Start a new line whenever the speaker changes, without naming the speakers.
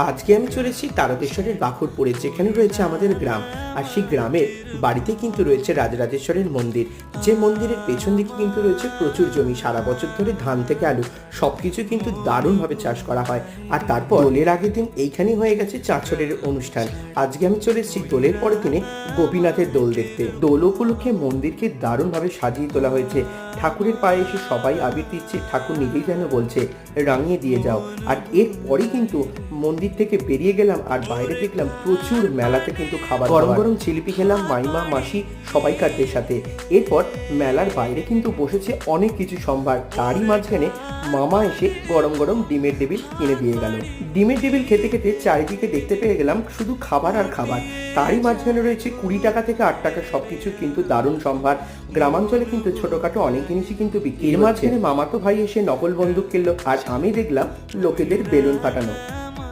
আজকে আমি চলেছি তারকেশ্বরের বাখুরপুরে, যেখানে রয়েছে আমাদের গ্রাম। আর সেই গ্রামের বাড়িতে কিন্তু রয়েছে রাজরাজেশ্বরের মন্দির, যে মন্দিরের পেছন দিকে কিন্তু রয়েছে প্রচুর জমি। সারা বছর ধরে ধান থেকে আলু সবকিছু কিন্তু দারুণভাবে চাষ করা হয়। আর তারপর দোলের আগের দিন এইখানেই হয়ে গেছে চাঁচরের অনুষ্ঠান। আজকে আমি চলে এসেছি দোলের পরের দিনে গোপীনাথের দোল দেখতে। দোল উপলক্ষে মন্দিরকে দারুণভাবে সাজিয়ে তোলা হয়েছে। ঠাকুরের পায়ে এসে সবাই আবির দিচ্ছে, ঠাকুর নিজেই যেন বলছে রাঙিয়ে দিয়ে যাও। আর এরপরই কিন্তু মন্দির থেকে বেরিয়ে গেলাম আর বাইরে দেখলাম প্রচুর মেলাতে কিন্তু খাবার, গরম গরম জিলিপি খেলাম মাইমা মাসি সবাইকারদের সাথে। এরপর মেলার বাইরে কিন্তু বসেছে অনেক কিছু সম্ভার। তারই মাঝখানে মামা এসে গরম গরম ডিমের টেবিল কিনে দিয়ে গেল। ডিমের টেবিল খেতে খেতে চারিদিকে দেখতে পেয়ে গেলাম শুধু খাবার আর খাবার। তারই মাঝখানে রয়েছে 20 টাকা থেকে 8 টাকা সবকিছু কিন্তু দারুণ সম্ভার। গ্রামাঞ্চলে কিন্তু ছোটখাটো অনেক জিনিসই কিন্তু বিক্রি। এর মাঝখানে মামাতো ভাই এসে নকল বন্দুক কিনলো আর আমি দেখলাম লোকেদের বেলুন ফাটানো।